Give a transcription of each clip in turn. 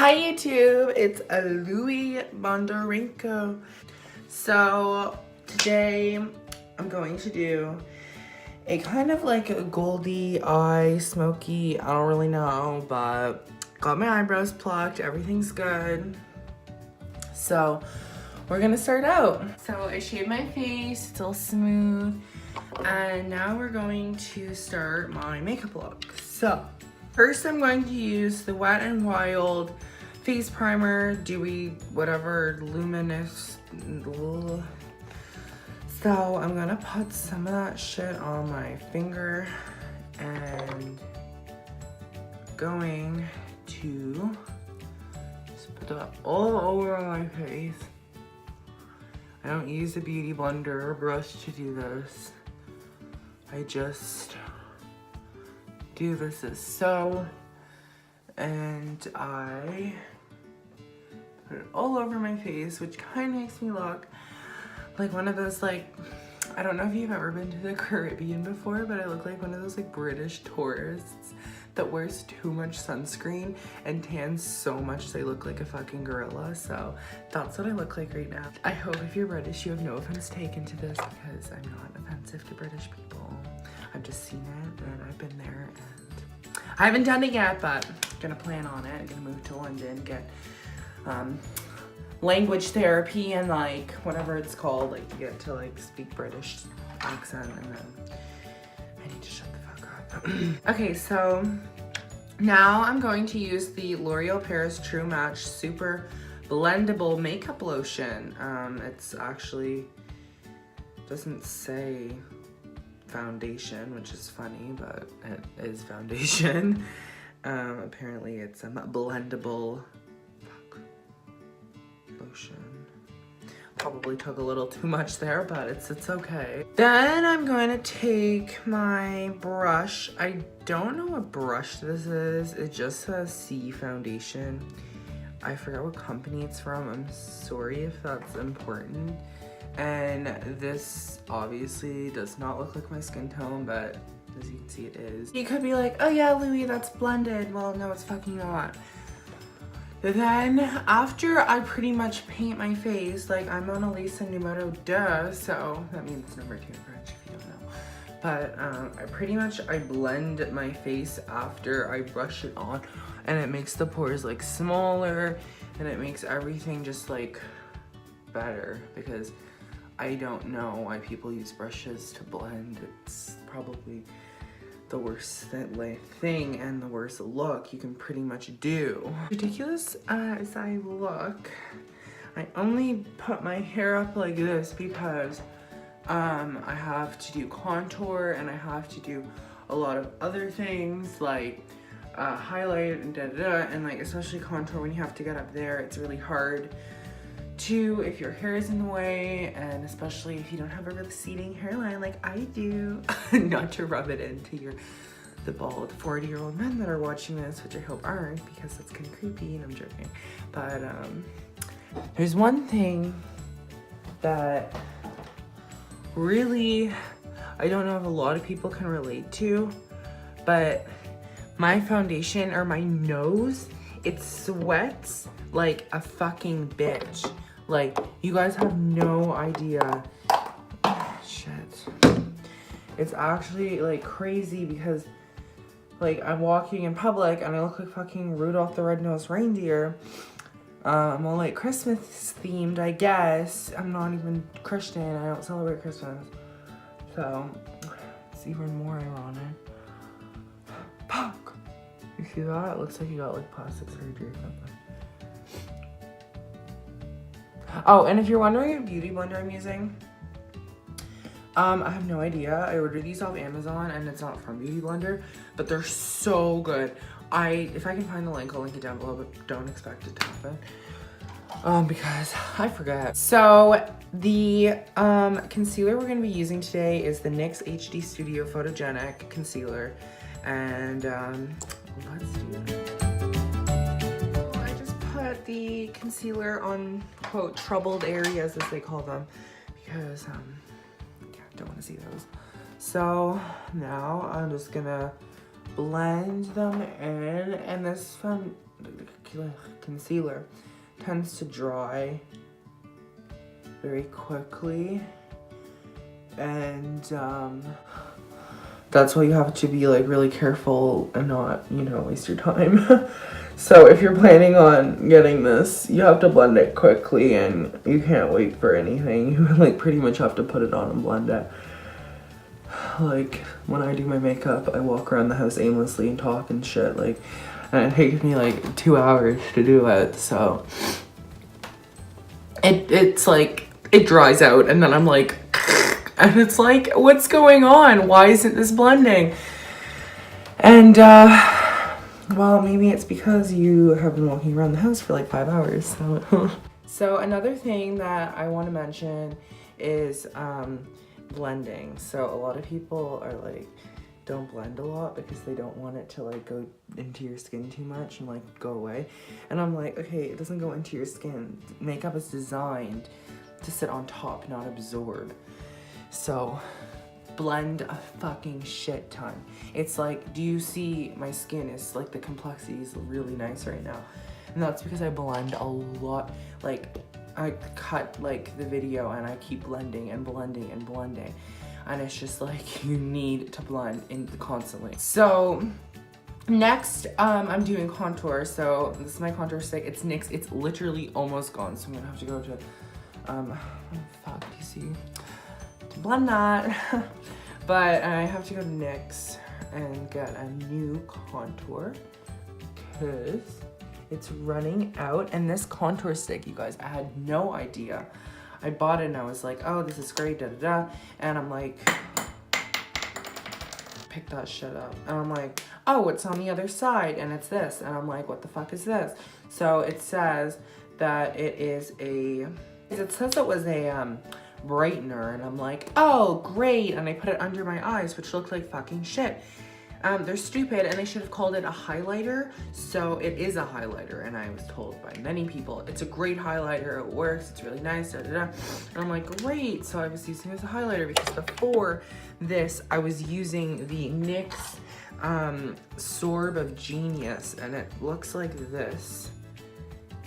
Hi YouTube, it's a Louis Bondarenko. So today I'm going to do a kind of like a goldy eye, smoky, I don't really know, but got my eyebrows plucked, everything's good. So we're gonna start out. So I shaved my face, still smooth, and now we're going to start my makeup look. So first I'm going to use the Wet n Wild face primer, dewy, whatever, luminous. So I'm gonna put some of that shit on my finger and going to just put that all over my face. I don't use a beauty blender or brush to do this. I just do this as so, and I put it all over my face, which kind of makes me look like one of those, like, I don't know if you've ever been to the Caribbean before, but I look like one of those like British tourists that wears too much sunscreen and tans so much they look like a fucking gorilla. So that's what I look like right now. I hope if you're British you have no offense taken to this, because I'm not offensive to British people. I've just seen it and I've been there, and I haven't done it yet, but I'm gonna plan on it. I'm gonna move to London, get language therapy and like whatever it's called, like you get to like speak British accent, and then I need to shut the fuck up. Okay, so now I'm going to use the L'Oreal Paris True Match Super Blendable Makeup Lotion. It's actually doesn't say foundation, which is funny, but it is foundation. Apparently it's a blendable lotion. Probably took a little too much there, but it's okay. Then I'm going to take my brush. I don't know what brush this is. It just says C Foundation. I forgot what company it's from. I'm sorry if that's important. And this obviously does not look like my skin tone, but as you can see it is. You could be like, oh yeah, Louis, that's blended. Well, no, it's fucking not. Then after I pretty much paint my face, like I'm Mona Lisa numero deux, so that means number 2 in French if you don't know. But I blend my face after I brush it on, and it makes the pores like smaller, and it makes everything just like better, because I don't know why people use brushes to blend. It's probably the worst thing and the worst look you can pretty much do. Ridiculous as I look, I only put my hair up like this because I have to do contour, and I have to do a lot of other things like highlight and and like especially contour. When you have to get up there, it's really hard to, if your hair is in the way, and especially if you don't have a receding hairline like I do, not to rub it into the bald 40-year-old men that are watching this, which I hope aren't, because that's kind of creepy, and I'm joking. But there's one thing that really, I don't know if a lot of people can relate to, but my foundation, or my nose, it sweats like a fucking bitch. Like, you guys have no idea. Shit. It's actually like crazy, because like I'm walking in public and I look like fucking Rudolph the Red-Nosed Reindeer. I'm all like Christmas themed, I guess. I'm not even Christian. I don't celebrate Christmas. So it's even more ironic. Fuck. You see that? It looks like you got like plastic surgery or something. Oh, and if you're wondering what beauty blender I'm using, I have no idea. I ordered these off Amazon, and it's not from Beauty Blender, but they're so good. If I can find the link, I'll link it down below, but don't expect it to happen. Because I forget. So the concealer we're gonna be using today is the NYX HD Studio Photogenic Concealer, and let's do it. The concealer on, quote, troubled areas, as they call them, because yeah, don't want to see those. So now I'm just gonna blend them in, and concealer tends to dry very quickly, and that's why you have to be like really careful and not, you know, waste your time. So if you're planning on getting this, you have to blend it quickly, and you can't wait for anything. You like pretty much have to put it on and blend it. Like when I do my makeup, I walk around the house aimlessly and talk and shit, like, and it takes me like 2 hours to do it. So it's like it dries out, and then I'm like, and it's like, what's going on? Why isn't this blending? And well, maybe it's because you have been walking around the house for like 5 hours. So so another thing that I want to mention is blending. So a lot of people are like, don't blend a lot because they don't want it to like go into your skin too much and like go away. And I'm like, okay, it doesn't go into your skin. Makeup is designed to sit on top, not absorb. So blend a fucking shit ton. It's like, do you see my skin is like, the complexity is really nice right now, and that's because I blend a lot. Like I cut like the video and I keep blending and blending and blending, and it's just like you need to blend in constantly. So next I'm doing contour. So this is my contour stick. It's NYX. It's literally almost gone, so I'm gonna have to go to oh fuck, do you see, to blend that. But I have to go to NYX and get a new contour because it's running out. And this contour stick, you guys, I had no idea. I bought it and I was like, oh, this is great, da da da. And I'm like, pick that shit up. And I'm like, oh, it's on the other side and it's this. And I'm like, what the fuck is this? So it says that it is a, it says it was a brightener, and I'm like, oh great, and I put it under my eyes, which looked like fucking shit. They're stupid, and they should have called it a highlighter. So it is a highlighter, and I was told by many people it's a great highlighter, it works, it's really nice, da, da, da. And I'm like, great. So I was using it as a highlighter because before this I was using the NYX Sorb of Genius, and it looks like this,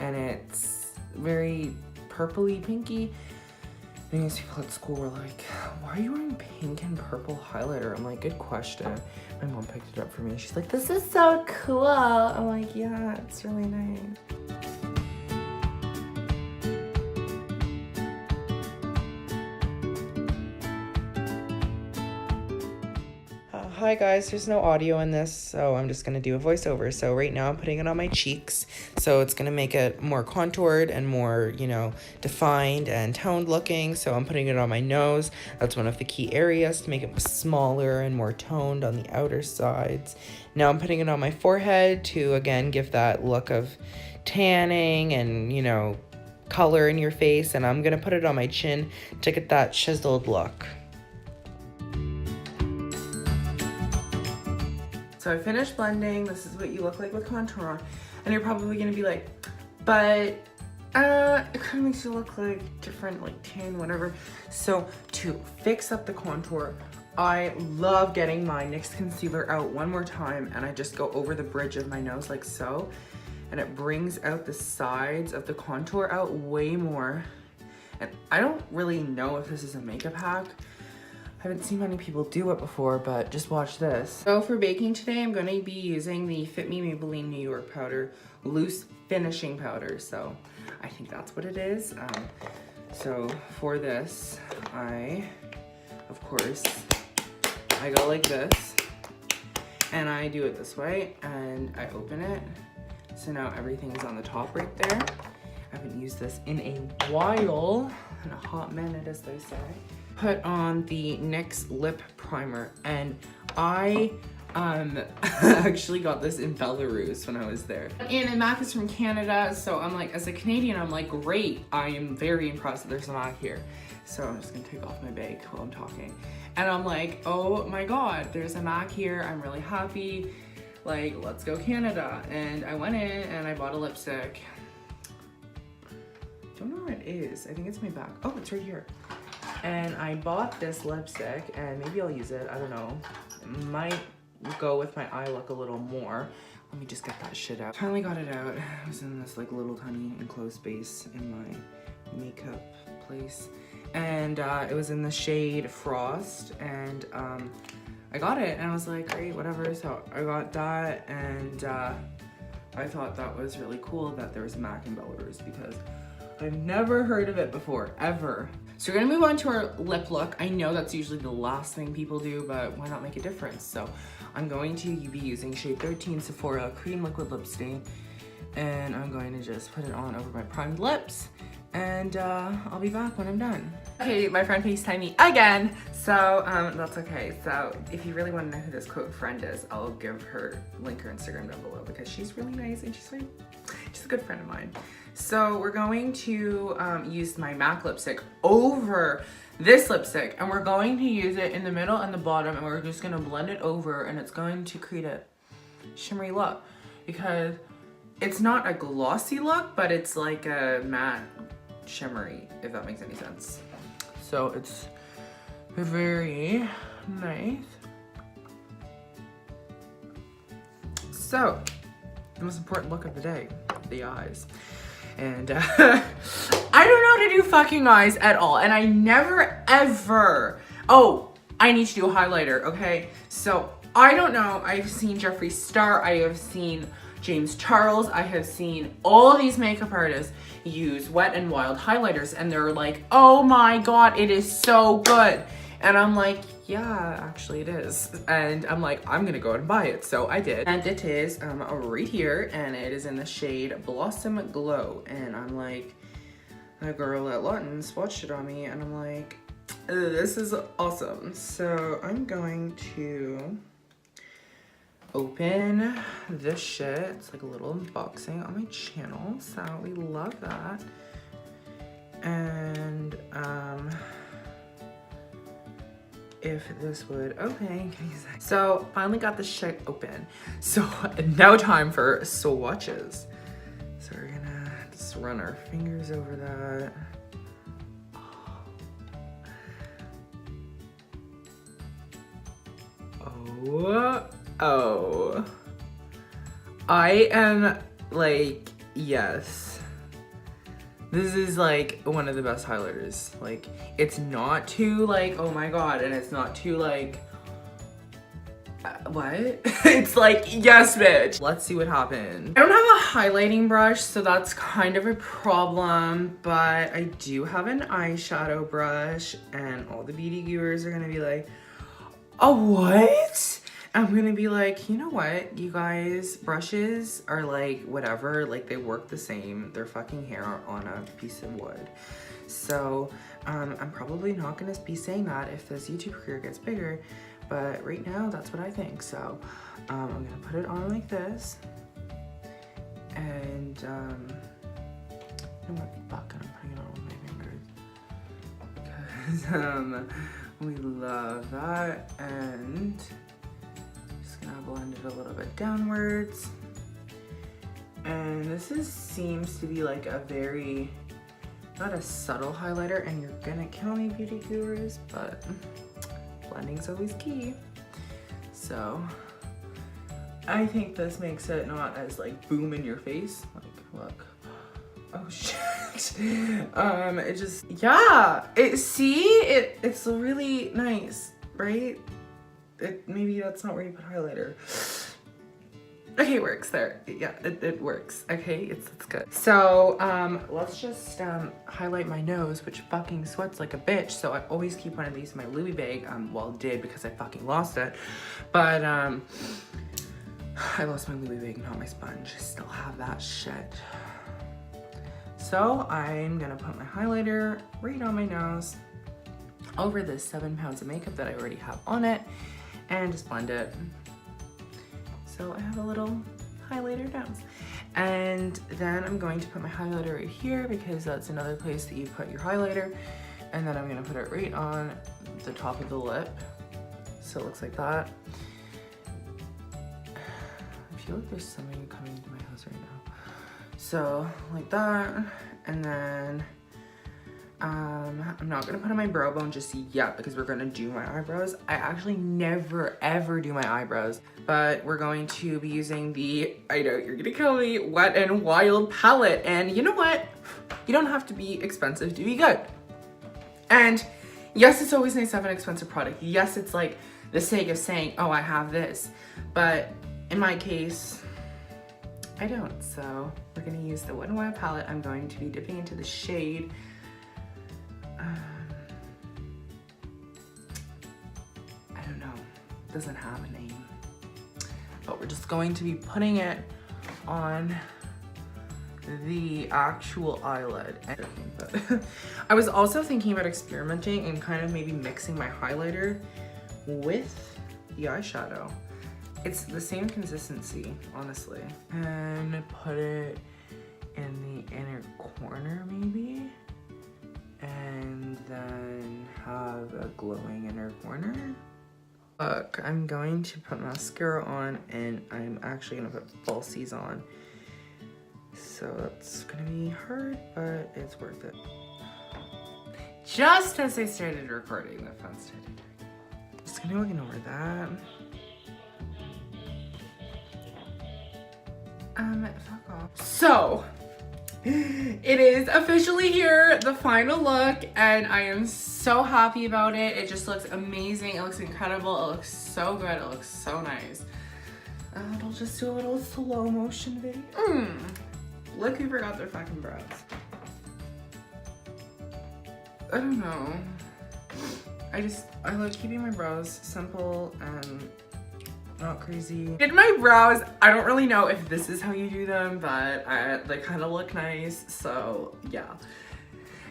and it's very purpley pinky. And these people at school were like, why are you wearing pink and purple highlighter? I'm like, good question. My mom picked it up for me. She's like, this is so cool. I'm like, yeah, it's really nice. Hi guys, there's no audio in this, so I'm just gonna do a voiceover. So right now I'm putting it on my cheeks, so it's gonna make it more contoured and more, you know, defined and toned looking. So I'm putting it on my nose. That's one of the key areas to make it smaller and more toned on the outer sides. Now I'm putting it on my forehead to again give that look of tanning and, you know, color in your face, and I'm gonna put it on my chin to get that chiseled look. So I finished blending. This is what you look like with contour on. And you're probably gonna be like, but it kind of makes you look like different, like tan, whatever. So to fix up the contour, I love getting my NYX concealer out one more time, and I just go over the bridge of my nose like so. And it brings out the sides of the contour out way more. And I don't really know if this is a makeup hack. I haven't seen many people do it before, but just watch this. So for baking today, I'm gonna be using the Fit Me Maybelline New York powder, loose finishing powder. So I think that's what it is. So for this, of course, I go like this, and I do it this way, and I open it. So now everything is on the top right there. I haven't used this in a while, in a hot minute, as they say. Put on the NYX lip primer, and I actually got this in Belarus when I was there. And MAC is from Canada, so I'm like, as a Canadian, I'm like, great. I am very impressed that there's a MAC here. So I'm just gonna take off my bag while I'm talking. And I'm like, oh my God, there's a MAC here. I'm really happy. Like, let's go Canada. And I went in and I bought a lipstick. Don't know where it is. I think it's my bag. Oh, it's right here. And I bought this lipstick, and maybe I'll use it, I don't know. It might go with my eye look a little more. Let me just get that shit out. Finally got it out. It was in this like little tiny enclosed space in my makeup place. And it was in the shade Frost, and I got it and I was like, great, whatever. So I got that, and I thought that was really cool that there was MAC in Belarus because I've never heard of it before, ever. So we're gonna move on to our lip look. I know that's usually the last thing people do, but why not make a difference? So I'm going to be using shade 13 Sephora Cream Liquid Lip Stain, and I'm going to just put it on over my primed lips, and I'll be back when I'm done. Okay, my friend FaceTimed me again, so that's okay. So if you really want to know who this quote friend is, I'll give her link her Instagram down below because she's really nice and she's a good friend of mine. So we're going to use my MAC lipstick over this lipstick, and we're going to use it in the middle and the bottom, and we're just gonna blend it over, and it's going to create a shimmery look because it's not a glossy look, but it's like a matte shimmery, if that makes any sense. So it's very nice. So the most important look of the day, the eyes. And I don't know how to do fucking eyes at all. And I never ever, oh, I need to do a highlighter, okay? So I don't know, I've seen Jeffree Star, I have seen James Charles, I have seen all these makeup artists use Wet n Wild highlighters, and they're like, oh my God, it is so good. And I'm like, yeah, actually it is. And I'm like, I'm gonna go out and buy it. So I did. And it is right here, and it is in the shade Blossom Glow. And I'm like, a girl at Lawton swatched it on me, and I'm like, this is awesome. So I'm going to open this shit. It's like a little unboxing on my channel, so we love that. And if this would open, so finally got this shit open. So now time for swatches. So we're gonna just run our fingers over that. Oh, I am like, yes. This is like one of the best highlighters. Like, it's not too like, oh my God, and it's not too like, what? It's like, yes, bitch. Let's see what happens. I don't have a highlighting brush, so that's kind of a problem, but I do have an eyeshadow brush, and all the beauty viewers are gonna be like, oh, what? I'm gonna be like, you know what, you guys, brushes are like whatever, like they work the same. They're fucking hair on a piece of wood. So I'm probably not gonna be saying that if this YouTube career gets bigger, but right now that's what I think. So I'm gonna put it on like this, and you know what, fuck, I'm putting it on with my fingers because we love that. And gonna blend it a little bit downwards, and this seems to be like a very, not a subtle highlighter, and you're gonna kill me, beauty gurus, but blending's always key. So I think this makes it not as like boom in your face. Like, look, oh shit. It just, yeah, it's really nice, right? Maybe that's not where you put highlighter. Okay, it works there. Yeah, it works. Okay, it's good. So let's just highlight my nose, which fucking sweats like a bitch. So I always keep one of these in my Louis bag. Well, did because I fucking lost it. But I lost my Louis bag, not my sponge. I still have that shit. So I'm gonna put my highlighter right on my nose over this 7 pounds of makeup that I already have on it, and just blend it. So I have a little highlighter nose. And then I'm going to put my highlighter right here because that's another place that you put your highlighter. And then I'm gonna put it right on the top of the lip. So it looks like that. I feel like there's somebody coming to my house right now. So like that, and then I'm not gonna put on my brow bone just yet because we're gonna do my eyebrows. I actually never ever do my eyebrows, but we're going to be using the, I know you're gonna kill me, Wet n Wild palette. And you know what? You don't have to be expensive to be good. And yes, it's always nice to have an expensive product. Yes, it's like the sake of saying, oh, I have this. But in my case, I don't. So we're gonna use the Wet n Wild palette. I'm going to be dipping into the shade I don't know, it doesn't have a name, but we're just going to be putting it on the actual eyelid. But I was also thinking about experimenting and kind of maybe mixing my highlighter with the eyeshadow. It's the same consistency, honestly. And put it in the inner corner maybe. And then have a glowing inner corner. Look, I'm going to put mascara on and I'm actually gonna put falsies on. So that's gonna be hard, but it's worth it. Just as I started recording, the phone started ringing. Just gonna ignore that. Fuck off. So, it is officially here, the final look, and I am so happy about it. It just looks amazing. It looks incredible. It looks so good. It looks so nice. I'll just do a little slow motion video. Look who forgot their fucking brows. I don't know. I like keeping my brows simple and not crazy. Did my brows, I don't really know if this is how you do them, but they kind of look nice, so yeah.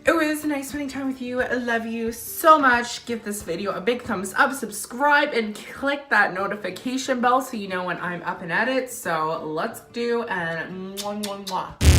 It was nice spending time with you. I love you so much. Give this video a big thumbs up, subscribe, and click that notification bell so you know when I'm up and at it. So let's do and mwah, mwah, mwah.